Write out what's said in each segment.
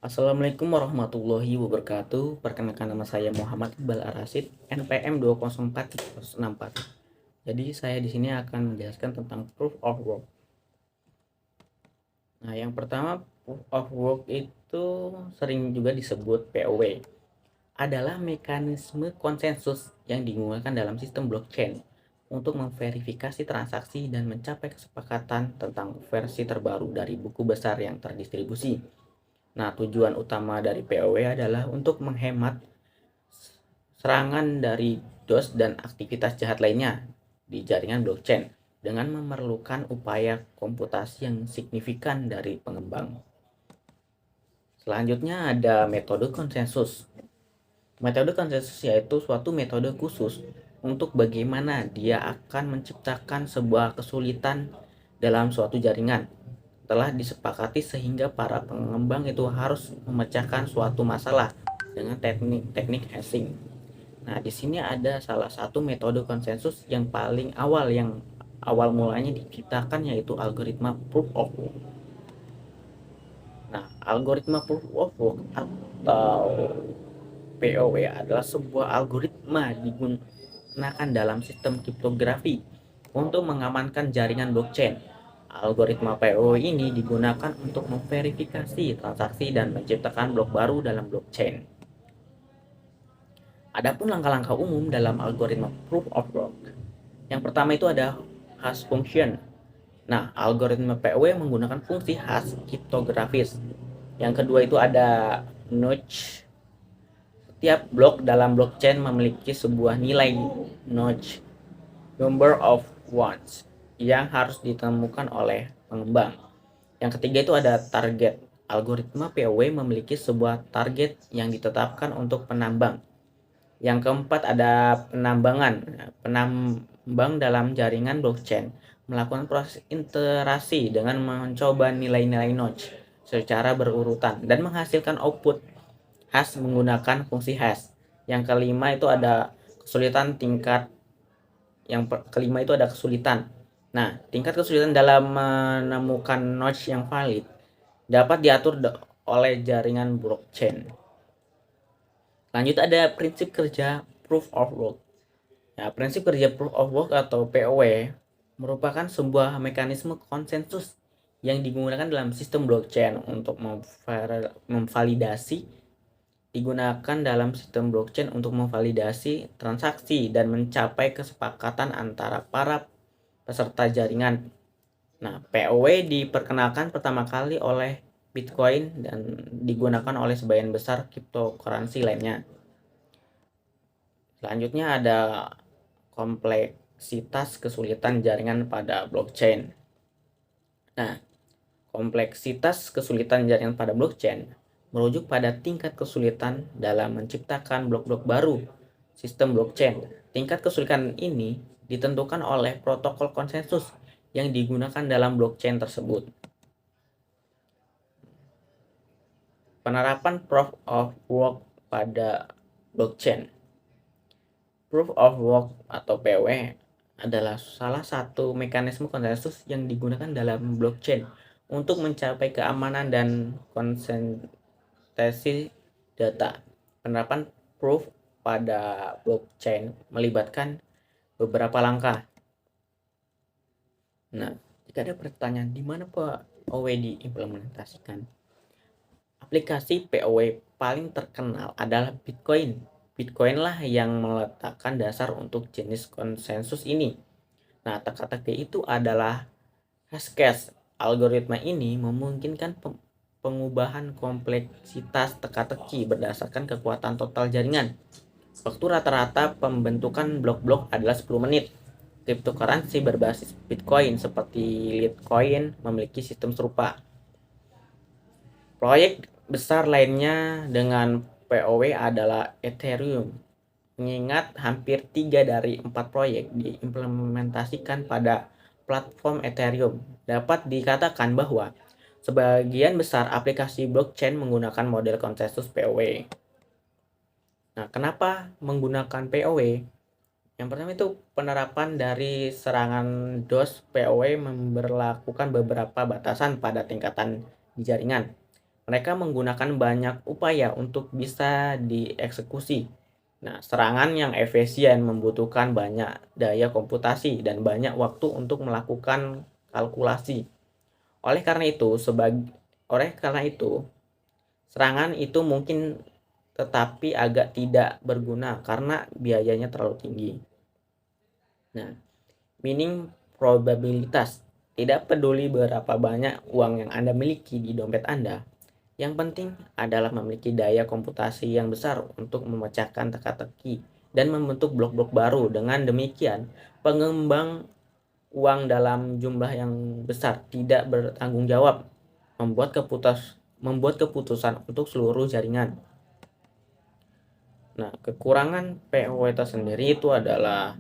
Assalamualaikum warahmatullahi wabarakatuh. Perkenalkan nama saya Muhammad Iqbal Arasid, NPM 20464. Jadi saya di sini akan menjelaskan tentang proof of work. Nah, yang pertama proof of work itu sering juga disebut POW. Adalah mekanisme konsensus yang digunakan dalam sistem blockchain untuk memverifikasi transaksi dan mencapai kesepakatan tentang versi terbaru dari buku besar yang terdistribusi. Nah, tujuan utama dari POW adalah untuk menghemat serangan dari DOS dan aktivitas jahat lainnya di jaringan blockchain dengan memerlukan upaya komputasi yang signifikan dari pengembang. Selanjutnya ada metode konsensus. Metode konsensus yaitu suatu metode khusus untuk bagaimana dia akan menciptakan sebuah kesulitan dalam suatu jaringan telah disepakati sehingga para pengembang itu harus memecahkan suatu masalah dengan teknik hashing. Nah, di sini ada salah satu metode konsensus yang paling awal yang awal mulanya diciptakan yaitu algoritma proof of work. Nah, algoritma proof of work atau POW adalah sebuah algoritma digunakan dalam sistem kriptografi untuk mengamankan jaringan blockchain. Algoritma POW ini digunakan untuk memverifikasi transaksi dan menciptakan blok baru dalam blockchain. Adapun langkah-langkah umum dalam algoritma proof of work. Yang pertama itu ada hash function. Nah, algoritma POW menggunakan fungsi hash kriptografis. Yang kedua itu ada notch. Setiap blok dalam blockchain memiliki sebuah nilai notch, number of ones, yang harus ditemukan oleh pengembang. Yang ketiga itu ada target. Algoritma POW memiliki sebuah target yang ditetapkan untuk penambang. Yang keempat ada penambangan. Penambang dalam jaringan blockchain melakukan proses iterasi dengan mencoba nilai-nilai notch secara berurutan dan menghasilkan output hash menggunakan fungsi hash. Yang kelima itu ada kesulitan tingkat. Yang kelima itu ada kesulitan. Nah, tingkat kesulitan dalam menemukan notch yang valid dapat diatur oleh jaringan blockchain. Lanjut ada prinsip kerja proof of work. Nah, prinsip kerja proof of work atau POW merupakan sebuah mekanisme konsensus yang digunakan dalam sistem blockchain untuk memvalidasi transaksi dan mencapai kesepakatan antara para peserta jaringan. Nah, POW diperkenalkan pertama kali oleh Bitcoin dan digunakan oleh sebagian besar cryptocurrency lainnya. Selanjutnya ada kompleksitas kesulitan jaringan pada blockchain. Nah, kompleksitas kesulitan jaringan pada blockchain merujuk pada tingkat kesulitan dalam menciptakan blok-blok baru sistem blockchain. Tingkat kesulitan ini ditentukan oleh protokol konsensus yang digunakan dalam blockchain tersebut. Penerapan proof of work pada blockchain. Proof of work atau POW adalah salah satu mekanisme konsensus yang digunakan dalam blockchain untuk mencapai keamanan dan konsistensi data. Penerapan proof pada blockchain melibatkan beberapa langkah. Nah, jika ada pertanyaan di mana POW diimplementasikan, aplikasi POW paling terkenal adalah Bitcoin. Bitcoin lah yang meletakkan dasar untuk jenis konsensus ini. Nah, teka-teki itu adalah hashcash. Algoritma ini memungkinkan pengubahan kompleksitas teka-teki berdasarkan kekuatan total jaringan. Waktu rata-rata pembentukan blok-blok adalah 10 menit. Cryptocurrency berbasis Bitcoin seperti Litecoin memiliki sistem serupa. Proyek besar lainnya dengan POW adalah Ethereum. Mengingat hampir 3 dari 4 proyek diimplementasikan pada platform Ethereum, dapat dikatakan bahwa sebagian besar aplikasi blockchain menggunakan model konsensus POW. Nah, kenapa menggunakan POW? Yang pertama itu penerapan dari serangan DOS. POW memberlakukan beberapa batasan pada tingkatan di jaringan. Mereka menggunakan banyak upaya untuk bisa dieksekusi. Nah, serangan yang efisien membutuhkan banyak daya komputasi dan banyak waktu untuk melakukan kalkulasi. Oleh karena itu, serangan itu mungkin tetapi agak tidak berguna karena biayanya terlalu tinggi. Nah, mining probabilitas. Tidak peduli berapa banyak uang yang Anda miliki di dompet Anda, yang penting adalah memiliki daya komputasi yang besar untuk memecahkan teka-teki dan membentuk blok-blok baru. Dengan demikian, pengembang uang dalam jumlah yang besar tidak bertanggung jawab membuat keputusan untuk seluruh jaringan. Nah, kekurangan POW sendiri itu adalah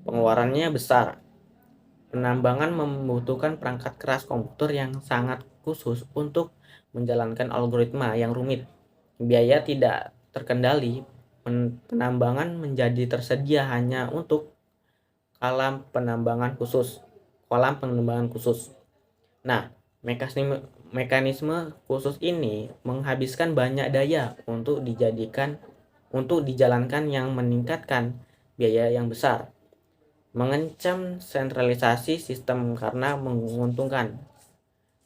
pengeluarannya besar. Penambangan membutuhkan perangkat keras komputer yang sangat khusus untuk menjalankan algoritma yang rumit. Biaya tidak terkendali. Penambangan menjadi tersedia hanya untuk kolam penambangan khusus. Nah, mekanisme khusus ini menghabiskan banyak daya untuk dijalankan yang meningkatkan biaya yang besar. Mengancam sentralisasi sistem karena menguntungkan.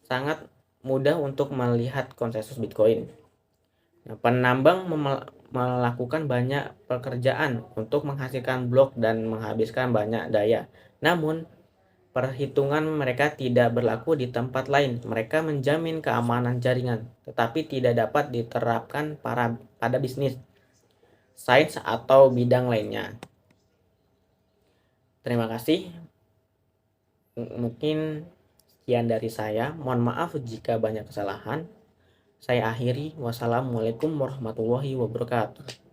Sangat mudah untuk melihat konsensus Bitcoin. Nah, penambang melakukan banyak pekerjaan untuk menghasilkan blok dan menghabiskan banyak daya. Namun, perhitungan mereka tidak berlaku di tempat lain. Mereka menjamin keamanan jaringan, tetapi tidak dapat diterapkan pada bisnis, sains, atau bidang lainnya. Terima kasih. Mungkin sekian dari saya. Mohon maaf jika banyak kesalahan. Saya akhiri. Wassalamualaikum warahmatullahi wabarakatuh.